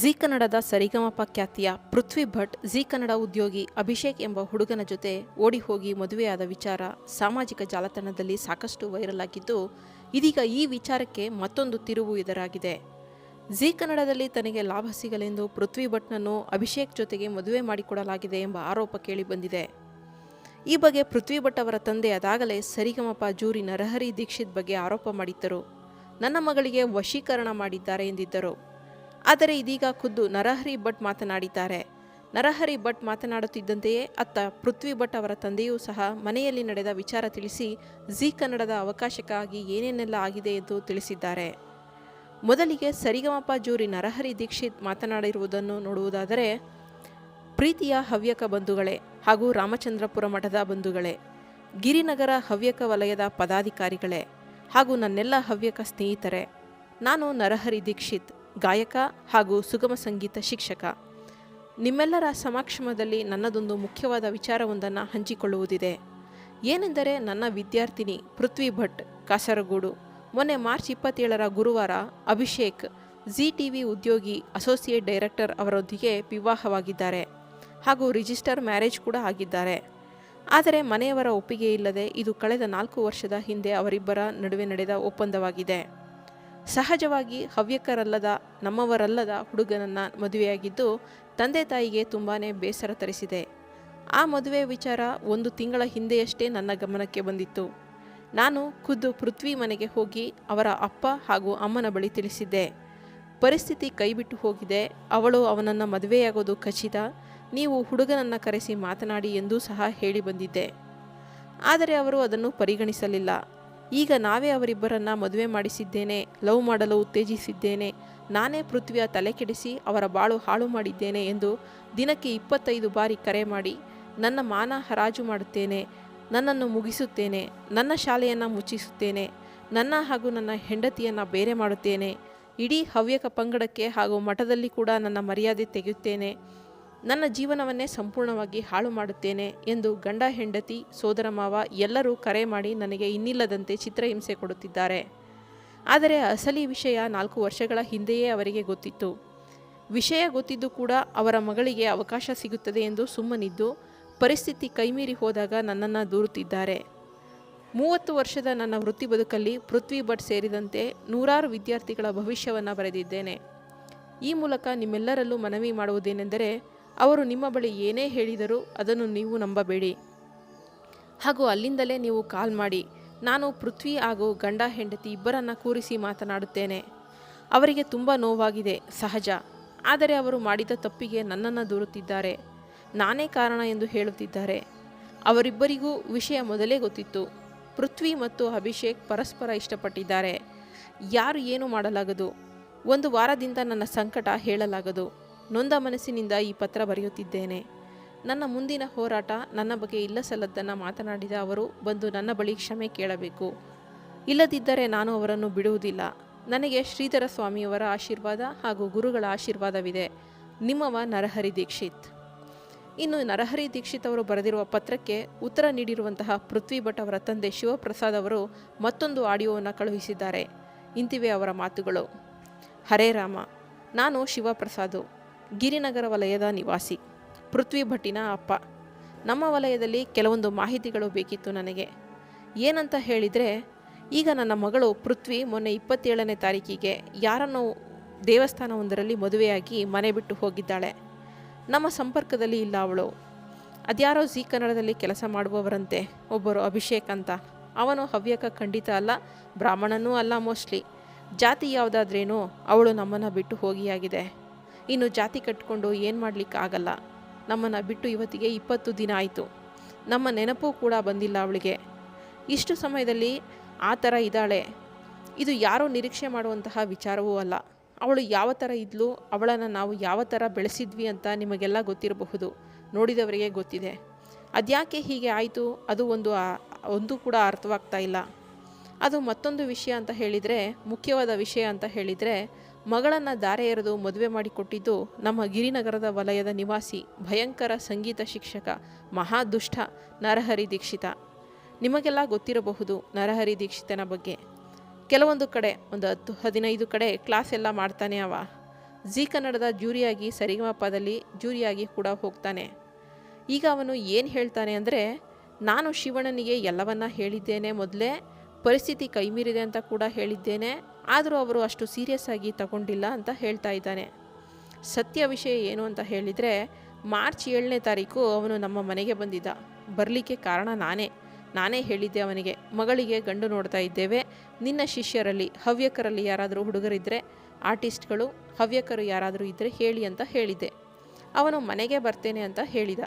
ಜೀ ಕನ್ನಡದ ಸರಿಗಮಪ ಖ್ಯಾತಿಯ ಪೃಥ್ವಿ ಭಟ್ ಜೀ ಕನ್ನಡ ಉದ್ಯೋಗಿ ಅಭಿಷೇಕ್ ಎಂಬ ಹುಡುಗನ ಜೊತೆ ಓಡಿ ಹೋಗಿ ಮದುವೆಯಾದ ವಿಚಾರ ಸಾಮಾಜಿಕ ಜಾಲತಾಣದಲ್ಲಿ ಸಾಕಷ್ಟು ವೈರಲ್ ಆಗಿದ್ದು, ಇದೀಗ ಈ ವಿಚಾರಕ್ಕೆ ಮತ್ತೊಂದು ತಿರುವು ಎದುರಾಗಿದೆ. ಜೀ ಕನ್ನಡದಲ್ಲಿ ತನಗೆ ಲಾಭ ಸಿಗಲೆಂದು ಪೃಥ್ವಿ ಭಟ್ನನ್ನು ಅಭಿಷೇಕ್ ಜೊತೆಗೆ ಮದುವೆ ಮಾಡಿಕೊಡಲಾಗಿದೆ ಎಂಬ ಆರೋಪ ಕೇಳಿಬಂದಿದೆ. ಈ ಬಗ್ಗೆ ಪೃಥ್ವಿ ಭಟ್ ಅವರ ತಂದೆ ಅದಾಗಲೇ ಸರಿಗಮಪ ಜೂರಿ ನರಹರಿ ದೀಕ್ಷಿತ್ ಬಗ್ಗೆ ಆರೋಪ ಮಾಡಿದ್ದರು. ನನ್ನ ಮಗಳಿಗೆ ವಶೀಕರಣ ಮಾಡಿದ್ದಾರೆ ಎಂದಿದ್ದರು. ಆದರೆ ಇದೀಗ ಖುದ್ದು ನರಹರಿ ಭಟ್ ಮಾತನಾಡಿದ್ದಾರೆ. ನರಹರಿ ಭಟ್ ಮಾತನಾಡುತ್ತಿದ್ದಂತೆಯೇ ಅತ್ತ ಪೃಥ್ವಿ ಭಟ್ ಅವರ ತಂದೆಯೂ ಸಹ ಮನೆಯಲ್ಲಿ ನಡೆದ ವಿಚಾರ ತಿಳಿಸಿ ಜೀ ಕನ್ನಡದ ಅವಕಾಶಕ್ಕಾಗಿ ಏನೇನೆಲ್ಲ ಆಗಿದೆ ಎಂದು ತಿಳಿಸಿದ್ದಾರೆ. ಮೊದಲಿಗೆ ಸರಿಗಮಪ ಜೂರಿ ನರಹರಿ ದೀಕ್ಷಿತ್ ಮಾತನಾಡಿರುವುದನ್ನು ನೋಡುವುದಾದರೆ, ಪ್ರೀತಿಯ ಹವ್ಯಕ ಬಂಧುಗಳೇ ಹಾಗೂ ರಾಮಚಂದ್ರಪುರ ಮಠದ ಬಂಧುಗಳೇ, ಗಿರಿನಗರ ಹವ್ಯಕ ವಲಯದ ಪದಾಧಿಕಾರಿಗಳೇ ಹಾಗೂ ನನ್ನೆಲ್ಲ ಹವ್ಯಕ ಸ್ನೇಹಿತರೆ, ನಾನು ನರಹರಿ ದೀಕ್ಷಿತ್, ಗಾಯಕ ಹಾಗೂ ಸುಗಮ ಸಂಗೀತ ಶಿಕ್ಷಕ. ನಿಮ್ಮೆಲ್ಲರ ಸಮಕ್ಷಮದಲ್ಲಿ ನನ್ನದೊಂದು ಮುಖ್ಯವಾದ ವಿಚಾರವೊಂದನ್ನು ಹಂಚಿಕೊಳ್ಳುವುದಿದೆ. ಏನೆಂದರೆ, ನನ್ನ ವಿದ್ಯಾರ್ಥಿನಿ ಪೃಥ್ವಿ ಭಟ್ ಕಾಸರಗೋಡು ಮೊನ್ನೆ ಮಾರ್ಚ್ 27ರ ಗುರುವಾರ ಅಭಿಷೇಕ್ ಜೀ ಟಿವಿ ಉದ್ಯೋಗಿ ಅಸೋಸಿಯೇಟ್ ಡೈರೆಕ್ಟರ್ ಅವರೊಂದಿಗೆ ವಿವಾಹವಾಗಿದ್ದಾರೆ ಹಾಗೂ ರಿಜಿಸ್ಟರ್ ಮ್ಯಾರೇಜ್ ಕೂಡ ಆಗಿದ್ದಾರೆ. ಆದರೆ ಮನೆಯವರ ಒಪ್ಪಿಗೆ ಇಲ್ಲದೆ ಇದು ಕಳೆದ 4 ವರ್ಷದ ಹಿಂದೆ ಅವರಿಬ್ಬರ ನಡುವೆ ನಡೆದ ಒಪ್ಪಂದವಾಗಿದೆ. ಸಹಜವಾಗಿ ಹವ್ಯಕರಲ್ಲದ ನಮ್ಮವರಲ್ಲದ ಹುಡುಗನನ್ನು ಮದುವೆಯಾಗಿದ್ದು ತಂದೆ ತಾಯಿಗೆ ತುಂಬಾ ಬೇಸರ ತರಿಸಿದೆ. ಆ ಮದುವೆ ವಿಚಾರ 1 ತಿಂಗಳ ಹಿಂದೆಯಷ್ಟೇ ನನ್ನ ಗಮನಕ್ಕೆ ಬಂದಿತ್ತು. ನಾನು ಖುದ್ದು ಪೃಥ್ವಿ ಮನೆಗೆ ಹೋಗಿ ಅವರ ಅಪ್ಪ ಹಾಗೂ ಅಮ್ಮನ ಬಳಿ ತಿಳಿಸಿದ್ದೆ. ಪರಿಸ್ಥಿತಿ ಕೈಬಿಟ್ಟು ಹೋಗಿದೆ, ಅವಳು ಅವನನ್ನು ಮದುವೆಯಾಗೋದು ಖಚಿತ, ನೀವು ಹುಡುಗನನ್ನು ಕರೆಸಿ ಮಾತನಾಡಿ ಎಂದೂ ಸಹ ಹೇಳಿ ಬಂದಿದ್ದೆ. ಆದರೆ ಅವರು ಅದನ್ನು ಪರಿಗಣಿಸಲಿಲ್ಲ. ಈಗ ನಾವೇ ಅವರಿಬ್ಬರನ್ನ ಮದುವೆ ಮಾಡಿಸಿದ್ದೇನೆ, ಲವ್ ಮಾಡಲು ಉತ್ತೇಜಿಸಿದ್ದೇನೆ, ನಾನೇ ಪೃಥ್ವಿಯ ತಲೆ ಕೆಡಿಸಿ ಅವರ ಬಾಳು ಹಾಳು ಮಾಡಿದ್ದೇನೆ ಎಂದು ದಿನಕ್ಕೆ 25 ಬಾರಿ ಕರೆ ಮಾಡಿ ನನ್ನ ಮಾನ ಹರಾಜು ಮಾಡುತ್ತೇನೆ, ನನ್ನನ್ನು ಮುಗಿಸುತ್ತೇನೆ, ನನ್ನ ಶಾಲೆಯನ್ನು ಮುಚ್ಚಿಸುತ್ತೇನೆ, ನನ್ನ ಹಾಗೂ ನನ್ನ ಹೆಂಡತಿಯನ್ನು ಬೇರೆ ಮಾಡುತ್ತೇನೆ, ಇಡೀ ಹವ್ಯಕ ಪಂಗಡಕ್ಕೆ ಹಾಗೂ ಮಠದಲ್ಲಿ ಕೂಡ ನನ್ನ ಮರ್ಯಾದೆ ತೆಗೆಯುತ್ತೇನೆ, ನನ್ನ ಜೀವನವನ್ನೇ ಸಂಪೂರ್ಣವಾಗಿ ಹಾಳು ಮಾಡುತ್ತೇನೆ ಎಂದು ಗಂಡ ಹೆಂಡತಿ ಸೋದರ ಮಾವ ಎಲ್ಲರೂ ಕರೆ ಮಾಡಿ ನನಗೆ ಇನ್ನಿಲ್ಲದಂತೆ ಚಿತ್ರಹಿಂಸೆ ಕೊಡುತ್ತಿದ್ದಾರೆ. ಆದರೆ ಅಸಲಿ ವಿಷಯ 4 ವರ್ಷಗಳ ಹಿಂದೆಯೇ ಅವರಿಗೆ ಗೊತ್ತಿತ್ತು. ವಿಷಯ ಗೊತ್ತಿದ್ದು ಕೂಡ ಅವರ ಮಗಳಿಗೆ ಅವಕಾಶ ಸಿಗುತ್ತದೆ ಎಂದು ಸುಮ್ಮನಿದ್ದು ಪರಿಸ್ಥಿತಿ ಕೈಮೀರಿ ಹೋದಾಗ ನನ್ನನ್ನು ದೂರುತ್ತಿದ್ದಾರೆ. 30 ವರ್ಷದ ನನ್ನ ವೃತ್ತಿ ಬದುಕಲ್ಲಿ ಪೃಥ್ವಿ ಭಟ್ ಸೇರಿದಂತೆ ನೂರಾರು ವಿದ್ಯಾರ್ಥಿಗಳ ಭವಿಷ್ಯವನ್ನು ಬರೆದಿದ್ದೇನೆ. ಈ ಮೂಲಕ ನಿಮ್ಮೆಲ್ಲರಲ್ಲೂ ಮನವಿ ಮಾಡುವುದೇನೆಂದರೆ, ಅವರು ನಿಮ್ಮ ಬಳಿ ಏನೇ ಹೇಳಿದರೂ ಅದನ್ನು ನೀವು ನಂಬಬೇಡಿ ಹಾಗೂ ಅಲ್ಲಿಂದಲೇ ನೀವು ಕಾಲ್ ಮಾಡಿ. ನಾನು ಪೃಥ್ವಿ ಹಾಗೂ ಗಂಡ ಹೆಂಡತಿ ಇಬ್ಬರನ್ನು ಕೂರಿಸಿ ಮಾತನಾಡುತ್ತೇನೆ. ಅವರಿಗೆ ತುಂಬ ನೋವಾಗಿದೆ, ಸಹಜ. ಆದರೆ ಅವರು ಮಾಡಿದ ತಪ್ಪಿಗೆ ನನ್ನನ್ನು ದೂರುತ್ತಿದ್ದಾರೆ. ನಾನೇ ಕಾರಣ ಎಂದು ಹೇಳುತ್ತಿದ್ದಾರೆ. ಅವರಿಬ್ಬರಿಗೂ ವಿಷಯ ಮೊದಲೇ ಗೊತ್ತಿತ್ತು. ಪೃಥ್ವಿ ಮತ್ತು ಅಭಿಷೇಕ್ ಪರಸ್ಪರ ಇಷ್ಟಪಟ್ಟಿದ್ದಾರೆ. ಯಾರು ಏನು ಮಾಡಲಾಗದು. 1 ವಾರದಿಂದ ನನ್ನ ಸಂಕಟ ಹೇಳಲಾಗದು. ನೊಂದ ಮನಸ್ಸಿನಿಂದ ಈ ಪತ್ರ ಬರೆಯುತ್ತಿದ್ದೇನೆ. ನನ್ನ ಮುಂದಿನ ಹೋರಾಟ, ನನ್ನ ಬಗ್ಗೆ ಇಲ್ಲಸಲ್ಲದ್ದನ್ನು ಮಾತನಾಡಿದ ಅವರು ಬಂದು ನನ್ನ ಬಳಿ ಕ್ಷಮೆ ಕೇಳಬೇಕು. ಇಲ್ಲದಿದ್ದರೆ ನಾನು ಅವರನ್ನು ಬಿಡುವುದಿಲ್ಲ. ನನಗೆ ಶ್ರೀಧರ ಸ್ವಾಮಿಯವರ ಆಶೀರ್ವಾದ ಹಾಗೂ ಗುರುಗಳ ಆಶೀರ್ವಾದವಿದೆ. ನಿಮ್ಮವ ನರಹರಿ ದೀಕ್ಷಿತ್. ಇನ್ನು ನರಹರಿ ದೀಕ್ಷಿತ್ ಅವರು ಬರೆದಿರುವ ಪತ್ರಕ್ಕೆ ಉತ್ತರ ನೀಡಿರುವಂತಹ ಪೃಥ್ವಿ ಭಟ್ ಅವರ ತಂದೆ ಶಿವಪ್ರಸಾದ್ ಅವರು ಮತ್ತೊಂದು ಆಡಿಯೋವನ್ನು ಕಳುಹಿಸಿದ್ದಾರೆ. ಇಂತಿವೆ ಅವರ ಮಾತುಗಳು. ಹರೇ ರಾಮ. ನಾನು ಶಿವಪ್ರಸಾದ್, ಗಿರಿನಗರ ವಲಯದ ನಿವಾಸಿ, ಪೃಥ್ವಿ ಭಟ್ಟಿನ ಅಪ್ಪ. ನಮ್ಮ ವಲಯದಲ್ಲಿ ಕೆಲವೊಂದು ಮಾಹಿತಿಗಳು ಬೇಕಿತ್ತು ನನಗೆ. ಏನಂತ ಹೇಳಿದರೆ, ಈಗ ನನ್ನ ಮಗಳು ಪೃಥ್ವಿ ಮೊನ್ನೆ 27ನೇ ತಾರೀಕಿಗೆ ಯಾರನ್ನೋ ದೇವಸ್ಥಾನವೊಂದರಲ್ಲಿ ಮದುವೆಯಾಗಿ ಮನೆ ಬಿಟ್ಟು ಹೋಗಿದ್ದಾಳೆ. ನಮ್ಮ ಸಂಪರ್ಕದಲ್ಲಿ ಇಲ್ಲ ಅವಳು. ಅದ್ಯಾರೋ ಜೀ ಕನ್ನಡದಲ್ಲಿ ಕೆಲಸ ಮಾಡುವವರಂತೆ ಒಬ್ಬರು ಅಭಿಷೇಕ್ ಅಂತ. ಅವನು ಹವ್ಯಕ ಖಂಡಿತ ಅಲ್ಲ, ಬ್ರಾಹ್ಮಣನೂ ಅಲ್ಲ ಮೋಸ್ಟ್ಲಿ. ಜಾತಿ ಯಾವುದಾದ್ರೇನೋ ಅವಳು ನಮ್ಮನ್ನು ಬಿಟ್ಟು ಹೋಗಿಯಾಗಿದೆ. ಇನ್ನು ಜಾತಿ ಕಟ್ಕೊಂಡು ಏನು ಮಾಡಲಿಕ್ಕಾಗಲ್ಲ. ನಮ್ಮನ್ನು ಬಿಟ್ಟು ಇವತ್ತಿಗೆ 20 ದಿನ ಆಯಿತು. ನಮ್ಮ ನೆನಪು ಕೂಡ ಬಂದಿಲ್ಲ ಅವಳಿಗೆ. ಇಷ್ಟು ಸಮಯದಲ್ಲಿ ಆ ಥರ ಇದ್ದಾಳೆ. ಇದು ಯಾರೋ ನಿರೀಕ್ಷೆ ಮಾಡುವಂತಹ ವಿಚಾರವೂ ಅಲ್ಲ. ಅವಳು ಯಾವ ಥರ ಇದ್ಲು, ಅವಳನ್ನು ನಾವು ಯಾವ ಥರ ಬೆಳೆಸಿದ್ವಿ ಅಂತ ನಿಮಗೆಲ್ಲ ಗೊತ್ತಿರಬಹುದು, ನೋಡಿದವರಿಗೆ ಗೊತ್ತಿದೆ. ಅದ್ಯಾಕೆ ಹೀಗೆ ಆಯಿತು ಅದು ಒಂದು ಕೂಡ ಅರ್ಥವಾಗ್ತಾ ಇಲ್ಲ. ಅದು ಮತ್ತೊಂದು ವಿಷಯ ಅಂತ ಹೇಳಿದರೆ, ಮುಖ್ಯವಾದ ವಿಷಯ ಅಂತ ಹೇಳಿದರೆ, ಮಗಳನ್ನು ದಾರೆ ಎರೆದು ಮದುವೆ ಮಾಡಿಕೊಟ್ಟಿದ್ದು ನಮ್ಮ ಗಿರಿನಗರದ ವಲಯದ ನಿವಾಸಿ ಭಯಂಕರ ಸಂಗೀತ ಶಿಕ್ಷಕ ಮಹಾದುಷ್ಟ ನರಹರಿ ದೀಕ್ಷಿತ. ನಿಮಗೆಲ್ಲ ಗೊತ್ತಿರಬಹುದು ನರಹರಿ ದೀಕ್ಷಿತನ ಬಗ್ಗೆ. ಕೆಲವೊಂದು ಕಡೆ ಒಂದು 10-15 ಕಡೆ ಕ್ಲಾಸ್ ಎಲ್ಲ ಮಾಡ್ತಾನೆ ಅವ. ಜೀ ಕನ್ನಡದ ಜೂರಿಯಾಗಿ ಸರಿಗಮಪದಲ್ಲಿ ಜೂರಿಯಾಗಿ ಕೂಡ ಹೋಗ್ತಾನೆ. ಈಗ ಅವನು ಏನು ಹೇಳ್ತಾನೆ ಅಂದರೆ, ನಾನು ಶಿವಣ್ಣನಿಗೆ ಎಲ್ಲವನ್ನ ಹೇಳಿದ್ದೇನೆ, ಮೊದಲೇ ಪರಿಸ್ಥಿತಿ ಕೈಮೀರಿದೆ ಅಂತ ಕೂಡ ಹೇಳಿದ್ದೇನೆ, ಆದರೂ ಅವರು ಅಷ್ಟು ಸೀರಿಯಸ್ ಆಗಿ ತಗೊಂಡಿಲ್ಲ ಅಂತ ಹೇಳ್ತಾ ಇದ್ದಾನೆ. ಸತ್ಯ ವಿಷಯ ಏನು ಅಂತ ಹೇಳಿದರೆ, ಮಾರ್ಚ್ 7ನೇ ತಾರೀಕು ಅವನು ನಮ್ಮ ಮನೆಗೆ ಬಂದಿದ್ದ. ಬರಲಿಕ್ಕೆ ಕಾರಣ ನಾನೇ ಹೇಳಿದ್ದೆ ಅವನಿಗೆ, ಮಗಳಿಗೆ ಗಂಡು ನೋಡ್ತಾ ಇದ್ದೇವೆ, ನಿನ್ನ ಶಿಷ್ಯರಲ್ಲಿ ಹವ್ಯಕರಲ್ಲಿ ಯಾರಾದರೂ ಹುಡುಗರಿದ್ದರೆ, ಆರ್ಟಿಸ್ಟ್ಗಳು ಹವ್ಯಕರು ಯಾರಾದರೂ ಇದ್ದರೆ ಹೇಳಿ ಅಂತ ಹೇಳಿದ್ದೆ. ಅವನು ಮನೆಗೆ ಬರ್ತೇನೆ ಅಂತ ಹೇಳಿದ.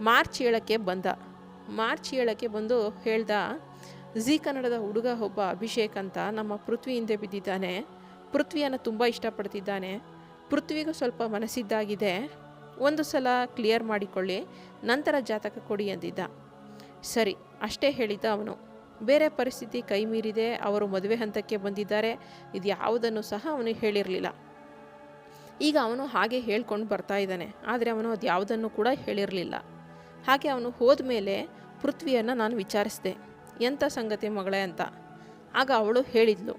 ಮಾರ್ಚ್ 7ಕ್ಕೆ ಬಂದ. ಮಾರ್ಚ್ 7ಕ್ಕೆ ಬಂದು ಹೇಳ್ದ, ಜೀ ಕನ್ನಡದ ಹುಡುಗ ಒಬ್ಬ ಅಭಿಷೇಕ್ ಅಂತ ನಮ್ಮ ಪೃಥ್ವಿ ಹಿಂದೆ ಬಿದ್ದಿದ್ದಾನೆ, ಪೃಥ್ವಿಯನ್ನು ತುಂಬ ಇಷ್ಟಪಡ್ತಿದ್ದಾನೆ, ಪೃಥ್ವಿಗೂ ಸ್ವಲ್ಪ ಮನಸ್ಸಿದ್ದಾಗಿದೆ, ಒಂದು ಸಲ ಕ್ಲಿಯರ್ ಮಾಡಿಕೊಳ್ಳಿ, ನಂತರ ಜಾತಕ ಕೊಡಿ ಅಂದಿದ್ದ. ಸರಿ ಅಷ್ಟೇ ಹೇಳಿದ್ದ ಅವನು. ಬೇರೆ ಪರಿಸ್ಥಿತಿ ಕೈ ಮೀರಿದೆ, ಅವರು ಮದುವೆ ಹಂತಕ್ಕೆ ಬಂದಿದ್ದಾರೆ, ಇದು ಯಾವುದನ್ನು ಸಹ ಅವನು ಹೇಳಿರಲಿಲ್ಲ. ಈಗ ಅವನು ಹಾಗೆ ಹೇಳ್ಕೊಂಡು ಬರ್ತಾ ಇದ್ದಾನೆ, ಆದರೆ ಅವನು ಅದು ಯಾವುದನ್ನು ಕೂಡ ಹೇಳಿರಲಿಲ್ಲ. ಹಾಗೆ ಅವನು ಹೋದ ಮೇಲೆ ಪೃಥ್ವಿಯನ್ನು ನಾನು ವಿಚಾರಿಸಿದೆ, ಎಂಥ ಸಂಗತಿ ಮಗಳೇ ಅಂತ. ಆಗ ಅವಳು ಹೇಳಿದ್ಲು,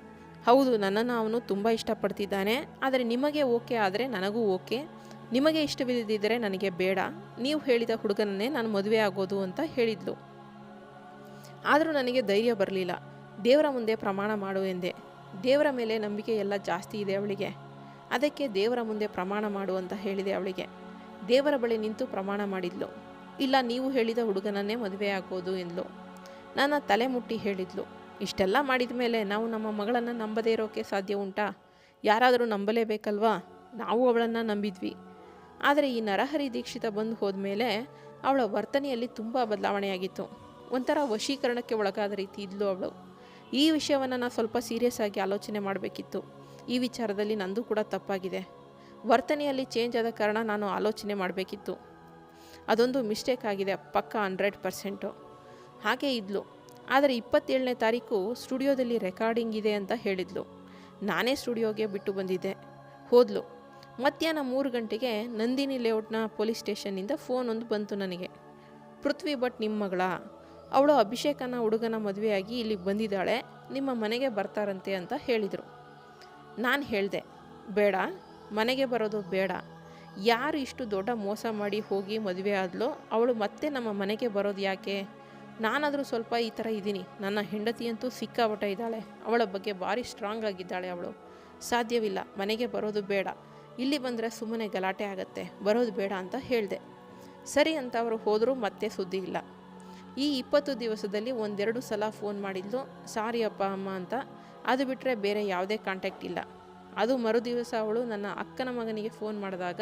ಹೌದು, ನನ್ನನ್ನು ಅವನು ತುಂಬ ಇಷ್ಟಪಡ್ತಿದ್ದಾನೆ, ಆದರೆ ನಿಮಗೆ ಓಕೆ ಆದರೆ ನನಗೂ ಓಕೆ, ನಿಮಗೆ ಇಷ್ಟವಿಲ್ಲದಿದ್ದರೆ ನನಗೆ ಬೇಡ, ನೀವು ಹೇಳಿದ ಹುಡುಗನನ್ನೇ ನಾನು ಮದುವೆ ಆಗೋದು ಅಂತ ಹೇಳಿದ್ಲು. ಆದರೂ ನನಗೆ ಧೈರ್ಯ ಬರಲಿಲ್ಲ. ದೇವರ ಮುಂದೆ ಪ್ರಮಾಣ ಮಾಡು ಎಂದೆ. ದೇವರ ಮೇಲೆ ನಂಬಿಕೆ ಎಲ್ಲ ಜಾಸ್ತಿ ಇದೆ ಅವಳಿಗೆ, ಅದಕ್ಕೆ ದೇವರ ಮುಂದೆ ಪ್ರಮಾಣ ಮಾಡು ಅಂತ ಹೇಳಿದೆ ಅವಳಿಗೆ. ದೇವರ ಬಳಿ ನಿಂತು ಪ್ರಮಾಣ ಮಾಡಿದ್ಲು. ಇಲ್ಲ, ನೀವು ಹೇಳಿದ ಹುಡುಗನನ್ನೇ ಮದುವೆ ಆಗೋದು ಎಂದ್ಲು. ನನ್ನ ತಲೆ ಮುಟ್ಟಿ ಹೇಳಿದ್ಲು, ಇಷ್ಟೆಲ್ಲ ಮಾಡಿದ ಮೇಲೆ ನಾವು ನಮ್ಮ ಮಗಳನ್ನು ನಂಬದೇ ಇರೋಕ್ಕೆ ಸಾಧ್ಯ ಉಂಟಾ? ಯಾರಾದರೂ ನಂಬಲೇಬೇಕಲ್ವಾ? ನಾವು ಅವಳನ್ನು ನಂಬಿದ್ವಿ. ಆದರೆ ಈ ನರಹರಿ ದೀಕ್ಷಿತ ಬಂದು ಹೋದ್ಮೇಲೆ ಅವಳ ವರ್ತನೆಯಲ್ಲಿ ತುಂಬ ಬದಲಾವಣೆಯಾಗಿತ್ತು. ಒಂಥರ ವಶೀಕರಣಕ್ಕೆ ಒಳಗಾದ ರೀತಿ ಇದ್ಲು ಅವಳು. ಈ ವಿಷಯವನ್ನು ನಾನು ಸ್ವಲ್ಪ ಸೀರಿಯಸ್ ಆಗಿ ಆಲೋಚನೆ ಮಾಡಬೇಕಿತ್ತು. ಈ ವಿಚಾರದಲ್ಲಿ ನಂದು ಕೂಡ ತಪ್ಪಾಗಿದೆ. ವರ್ತನೆಯಲ್ಲಿ ಚೇಂಜ್ ಆದ ಕಾರಣ ನಾನು ಆಲೋಚನೆ ಮಾಡಬೇಕಿತ್ತು. ಅದೊಂದು ಮಿಸ್ಟೇಕ್ ಆಗಿದೆ, ಪಕ್ಕ 100%. ಹಾಗೇ ಇದ್ಲು. ಆದರೆ 27ನೇ ತಾರೀಕು ಸ್ಟುಡಿಯೋದಲ್ಲಿ ರೆಕಾರ್ಡಿಂಗ್ ಇದೆ ಅಂತ ಹೇಳಿದ್ಲು. ನಾನೇ ಸ್ಟುಡಿಯೋಗೆ ಬಿಟ್ಟು ಬಂದಿದ್ದೆ. ಹೋದ್ಲು. ಮಧ್ಯಾಹ್ನ 3 ಗಂಟೆಗೆ ನಂದಿನಿ ಲೇಔಟ್ನ ಪೊಲೀಸ್ ಸ್ಟೇಷನ್ನಿಂದ ಫೋನ್ ಒಂದು ಬಂತು ನನಗೆ. ಪೃಥ್ವಿ ಭಟ್ ನಿಮ್ಮ ಮಗಳ, ಅವಳು ಅಭಿಷೇಕನ ಹುಡುಗನ ಮದುವೆಯಾಗಿ ಇಲ್ಲಿಗೆ ಬಂದಿದ್ದಾಳೆ, ನಿಮ್ಮ ಮನೆಗೆ ಬರ್ತಾರಂತೆ ಅಂತ ಹೇಳಿದರು. ನಾನು ಹೇಳಿದೆ, ಬೇಡ, ಮನೆಗೆ ಬರೋದು ಬೇಡ. ಯಾರು ಇಷ್ಟು ದೊಡ್ಡ ಮೋಸ ಮಾಡಿ ಹೋಗಿ ಮದುವೆ ಆದಲೋ ಅವಳು ಮತ್ತೆ ನಮ್ಮ ಮನೆಗೆ ಬರೋದು ಯಾಕೆ? ನಾನಾದರೂ ಸ್ವಲ್ಪ ಈ ಥರ ಇದ್ದೀನಿ. ನನ್ನ ಹೆಂಡತಿಯಂತೂ ಸಿಕ್ಕಾಪಟ್ಟೆ ಇದ್ದಾಳೆ, ಅವಳ ಬಗ್ಗೆ ಭಾರಿ ಸ್ಟ್ರಾಂಗ್ ಆಗಿದ್ದಾಳೆ ಅವಳು. ಸಾಧ್ಯವಿಲ್ಲ, ಮನೆಗೆ ಬರೋದು ಬೇಡ, ಇಲ್ಲಿ ಬಂದರೆ ಸುಮ್ಮನೆ ಗಲಾಟೆ ಆಗತ್ತೆ, ಬರೋದು ಬೇಡ ಅಂತ ಹೇಳಿದೆ. ಸರಿ ಅಂತ ಅವರು ಹೋದರೂ ಮತ್ತೆ ಸುದ್ದಿ ಇಲ್ಲ. ಈ 20 ದಿವಸದಲ್ಲಿ 1-2 ಸಲ ಫೋನ್ ಮಾಡಿದ್ಲು, ಸಾರಿ ಅಪ್ಪ ಅಮ್ಮ ಅಂತ. ಅದು ಬಿಟ್ಟರೆ ಬೇರೆ ಯಾವುದೇ ಕಾಂಟ್ಯಾಕ್ಟ್ ಇಲ್ಲ. ಅದು ಮರುದಿವಸ ಅವಳು ನನ್ನ ಅಕ್ಕನ ಮಗನಿಗೆ ಫೋನ್ ಮಾಡಿದಾಗ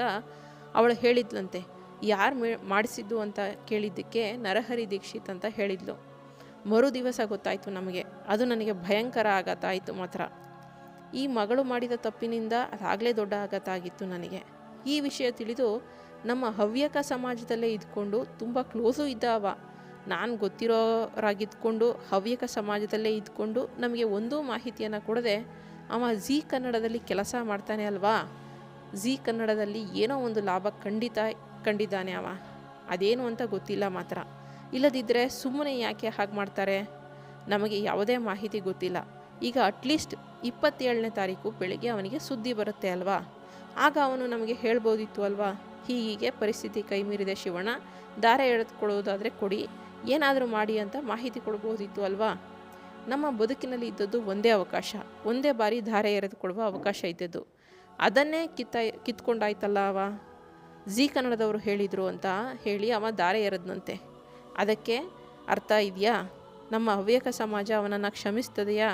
ಅವಳು ಹೇಳಿದ್ಲಂತೆ, ಯಾರು ಮಾಡಿಸಿದ್ದು ಅಂತ ಕೇಳಿದ್ದಕ್ಕೆ ನರಹರಿ ದೀಕ್ಷಿತ್ ಅಂತ ಹೇಳಿದ್ಲು. ಮರುದಿವಸ ಗೊತ್ತಾಯಿತು ನಮಗೆ. ಅದು ನನಗೆ ಭಯಂಕರ ಆಘಾತ ಆಯಿತು ಮಾತ್ರ. ಈ ಮಗಳು ಮಾಡಿದ ತಪ್ಪಿನಿಂದ ಅದಾಗಲೇ ದೊಡ್ಡ ಆಘಾತ ಆಗಿತ್ತು ನನಗೆ. ಈ ವಿಷಯ ತಿಳಿದು ನಮ್ಮ ಹವ್ಯಕ ಸಮಾಜದಲ್ಲೇ ಇದ್ಕೊಂಡು ತುಂಬ ಕ್ಲೋಸು ಇದ್ದ ಅವ. ನಾನು ಗೊತ್ತಿರೋರಾಗಿದ್ಕೊಂಡು ಹವ್ಯಕ ಸಮಾಜದಲ್ಲೇ ಇದ್ಕೊಂಡು ನಮಗೆ ಒಂದೂ ಮಾಹಿತಿಯನ್ನು ಕೊಡದೆ ಅವ ಜೀ ಕನ್ನಡದಲ್ಲಿ ಕೆಲಸ ಮಾಡ್ತಾನೆ ಅಲ್ವಾ, ಜೀ ಕನ್ನಡದಲ್ಲಿ ಏನೋ ಒಂದು ಲಾಭ ಖಂಡಿತ ಕಂಡಿದ್ದಾನೆ ಅವ. ಅದೇನು ಅಂತ ಗೊತ್ತಿಲ್ಲ ಮಾತ್ರ. ಇಲ್ಲದಿದ್ದರೆ ಸುಮ್ಮನೆ ಯಾಕೆ ಹಾಗೆ ಮಾಡ್ತಾರೆ? ನಮಗೆ ಯಾವುದೇ ಮಾಹಿತಿ ಗೊತ್ತಿಲ್ಲ. ಈಗ ಅಟ್ಲೀಸ್ಟ್ 27ನೇ ತಾರೀಕು ಬೆಳಿಗ್ಗೆ ಅವನಿಗೆ ಸುದ್ದಿ ಬರುತ್ತೆ ಅಲ್ವಾ, ಆಗ ಅವನು ನಮಗೆ ಹೇಳ್ಬೋದಿತ್ತು ಅಲ್ವಾ, ಹೀಗೆ ಪರಿಸ್ಥಿತಿ ಕೈ ಮೀರಿದೆ ಶಿವಣ್ಣ, ದಾರ ಎಳೆದುಕೊಳ್ಳೋದಾದರೆ ಕೊಡಿ, ಏನಾದರೂ ಮಾಡಿ ಅಂತ ಮಾಹಿತಿ ಕೊಡ್ಬೋದಿತ್ತು ಅಲ್ವಾ. ನಮ್ಮ ಬದುಕಿನಲ್ಲಿ ಇದ್ದದ್ದು ಒಂದೇ ಅವಕಾಶ, ಒಂದೇ ಬಾರಿ ದಾರೆ ಎರೆದುಕೊಡುವ ಅವಕಾಶ ಇದ್ದದ್ದು. ಅದನ್ನೇ ಕಿತ್ಕೊಂಡಾಯ್ತಲ್ಲ ಅವ. ಜೀ ಕನ್ನಡದವರು ಹೇಳಿದರು ಅಂತ ಹೇಳಿ ಅವ ದಾರೆ ಎರೆದನಂತೆ. ಅದಕ್ಕೆ ಅರ್ಥ ಇದೆಯಾ? ನಮ್ಮ ಹವ್ಯಕ ಸಮಾಜ ಅವನನ್ನು ಕ್ಷಮಿಸ್ತದೆಯಾ?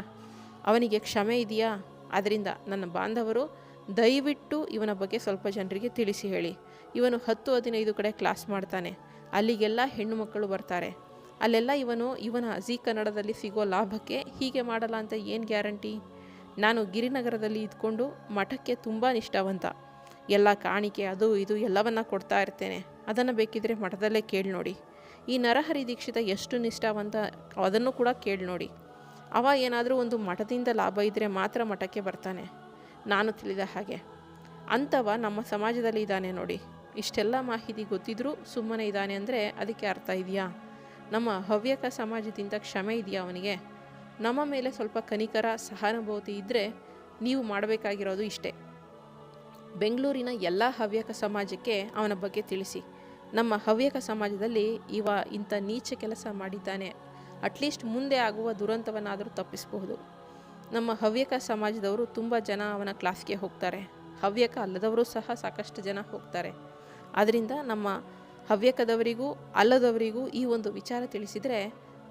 ಅವನಿಗೆ ಕ್ಷಮೆ ಇದೆಯಾ? ಅದರಿಂದ ನನ್ನ ಬಾಂಧವರು ದಯವಿಟ್ಟು ಇವನ ಬಗ್ಗೆ ಸ್ವಲ್ಪ ಜನರಿಗೆ ತಿಳಿಸಿ ಹೇಳಿ. ಇವನು 10-15 ಕಡೆ ಕ್ಲಾಸ್ ಮಾಡ್ತಾನೆ, ಅಲ್ಲಿಗೆಲ್ಲ ಹೆಣ್ಣು ಮಕ್ಕಳು ಬರ್ತಾರೆ, ಅಲ್ಲೆಲ್ಲ ಇವನ ಜೀ ಕನ್ನಡದಲ್ಲಿ ಸಿಗೋ ಲಾಭಕ್ಕೆ ಹೀಗೆ ಮಾಡಲ್ಲ ಅಂತ ಏನು ಗ್ಯಾರಂಟಿ? ನಾನು ಗಿರಿನಗರದಲ್ಲಿ ಇದ್ಕೊಂಡು ಮಠಕ್ಕೆ ತುಂಬ ನಿಷ್ಠಾವಂತ, ಎಲ್ಲ ಕಾಣಿಕೆ ಅದು ಇದು ಎಲ್ಲವನ್ನ ಕೊಡ್ತಾ ಇರ್ತೇನೆ. ಅದನ್ನು ಬೇಕಿದ್ರೆ ಮಠದಲ್ಲೇ ಕೇಳಿ ನೋಡಿ. ಈ ನರಹರಿ ದೀಕ್ಷಿತ ಎಷ್ಟು ನಿಷ್ಠಾವಂತ ಅದನ್ನು ಕೂಡ ಕೇಳಿ ನೋಡಿ. ಅವ ಏನಾದರೂ ಒಂದು ಮಠದಿಂದ ಲಾಭ ಇದ್ದರೆ ಮಾತ್ರ ಮಠಕ್ಕೆ ಬರ್ತಾನೆ, ನಾನು ತಿಳಿದ ಹಾಗೆ. ಅಂಥವ ನಮ್ಮ ಸಮಾಜದಲ್ಲಿ ಇದ್ದಾನೆ ನೋಡಿ. ಇಷ್ಟೆಲ್ಲ ಮಾಹಿತಿ ಗೊತ್ತಿದ್ರೂ ಸುಮ್ಮನೆ ಇದ್ದಾನೆ ಅಂದರೆ ಅದಕ್ಕೆ ಅರ್ಥ ಇದೆಯಾ? ನಮ್ಮ ಹವ್ಯಕ ಸಮಾಜದಿಂದ ಕ್ಷಮೆ ಇದೆಯಾ ಅವನಿಗೆ? ನಮ್ಮ ಮೇಲೆ ಸ್ವಲ್ಪ ಕನಿಕರ ಸಹಾನುಭೂತಿ ಇದ್ದರೆ ನೀವು ಮಾಡಬೇಕಾಗಿರೋದು ಇಷ್ಟೇ, ಬೆಂಗಳೂರಿನ ಎಲ್ಲ ಹವ್ಯಕ ಸಮಾಜಕ್ಕೆ ಅವನ ಬಗ್ಗೆ ತಿಳಿಸಿ. ನಮ್ಮ ಹವ್ಯಕ ಸಮಾಜದಲ್ಲಿ ಇವ ಇಂಥ ನೀಚ ಕೆಲಸ ಮಾಡಿದ್ದಾನೆ, ಅಟ್ಲೀಸ್ಟ್ ಮುಂದೆ ಆಗುವ ದುರಂತವನ್ನಾದರೂ ತಪ್ಪಿಸಬಹುದು. ನಮ್ಮ ಹವ್ಯಕ ಸಮಾಜದವರು ತುಂಬ ಜನ ಅವನ ಕ್ಲಾಸ್ಗೆ ಹೋಗ್ತಾರೆ. ಹವ್ಯಕ ಅಲ್ಲದವರು ಸಹ ಸಾಕಷ್ಟು ಜನ ಹೋಗ್ತಾರೆ. ಆದ್ದರಿಂದ ನಮ್ಮ ಹವ್ಯಕದವರಿಗೂ ಅಲ್ಲದವರಿಗೂ ಈ ಒಂದು ವಿಚಾರ ತಿಳಿಸಿದರೆ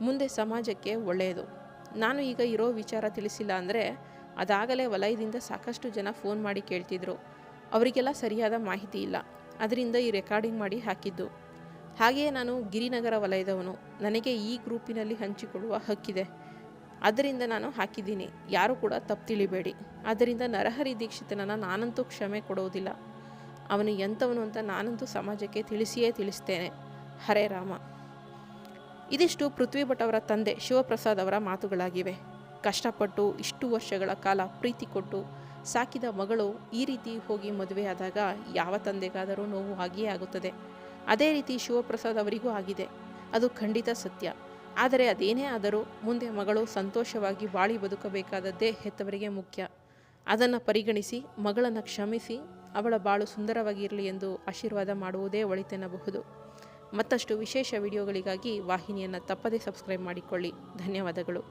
ಮುಂದೆ ಸಮಾಜಕ್ಕೆ ಒಳ್ಳೆಯದು. ನಾನು ಈಗ ಇರೋ ವಿಚಾರ ತಿಳಿಸಿಲ್ಲ ಅಂದರೆ ಅದಾಗಲೇ ವಲಯದಿಂದ ಸಾಕಷ್ಟು ಜನ ಫೋನ್ ಮಾಡಿ ಕೇಳ್ತಿದ್ರು. ಅವರಿಗೆಲ್ಲ ಸರಿಯಾದ ಮಾಹಿತಿ ಇಲ್ಲ, ಅದರಿಂದ ಈ ರೆಕಾರ್ಡಿಂಗ್ ಮಾಡಿ ಹಾಕಿದ್ದು. ಹಾಗೆಯೇ ನಾನು ಗಿರಿನಗರ ವಲಯದವನು, ನನಗೆ ಈ ಗ್ರೂಪಿನಲ್ಲಿ ಹಂಚಿಕೊಳ್ಳುವ ಹಕ್ಕಿದೆ, ಆದ್ದರಿಂದ ನಾನು ಹಾಕಿದ್ದೀನಿ. ಯಾರೂ ಕೂಡ ತಪ್ಪು ತಿಳಿಬೇಡಿ. ಆದ್ದರಿಂದ ನರಹರಿ ದೀಕ್ಷಿತನನ್ನು ನಾನಂತೂ ಕ್ಷಮೆ ಕೊಡುವುದಿಲ್ಲ. ಅವನು ಎಂಥವನು ಅಂತ ನಾನಂತೂ ಸಮಾಜಕ್ಕೆ ತಿಳಿಸಿಯೇ ತಿಳಿಸ್ತೇನೆ. ಹರೇ ರಾಮ. ಇದಿಷ್ಟು ಪೃಥ್ವಿ ಭಟ್ ಅವರ ತಂದೆ ಶಿವಪ್ರಸಾದ್ ಅವರ ಮಾತುಗಳಾಗಿವೆ. ಕಷ್ಟಪಟ್ಟು ಇಷ್ಟು ವರ್ಷಗಳ ಕಾಲ ಪ್ರೀತಿ ಕೊಟ್ಟು ಸಾಕಿದ ಮಗಳು ಈ ರೀತಿ ಹೋಗಿ ಮದುವೆಯಾದಾಗ ಯಾವ ತಂದೆಗಾದರೂ ನೋವು ಆಗಿಯೇ ಆಗುತ್ತದೆ. ಅದೇ ರೀತಿ ಶಿವಪ್ರಸಾದ್ ಅವರಿಗೂ ಆಗಿದೆ, ಅದು ಖಂಡಿತ ಸತ್ಯ. ಆದರೆ ಅದೇನೇ ಆದರೂ ಮುಂದೆ ಮಗಳು ಸಂತೋಷವಾಗಿ ಬಾಳಿ ಬದುಕಬೇಕಾದದ್ದೇ ಹೆತ್ತವರಿಗೆ ಮುಖ್ಯ. ಅದನ್ನು ಪರಿಗಣಿಸಿ ಮಗಳನ್ನು ಕ್ಷಮಿಸಿ ಅವಳ ಬಾಳು ಸುಂದರವಾಗಿರಲಿ ಎಂದು ಆಶೀರ್ವಾದ ಮಾಡುವುದೇ ಒಳಿತೆನ್ನಬಹುದು. ಮತ್ತಷ್ಟು ವಿಶೇಷ ವಿಡಿಯೋಗಳಿಗಾಗಿ ವಾಹಿನಿಯನ್ನು ತಪ್ಪದೇ ಸಬ್ಸ್ಕ್ರೈಬ್ ಮಾಡಿಕೊಳ್ಳಿ. ಧನ್ಯವಾದಗಳು.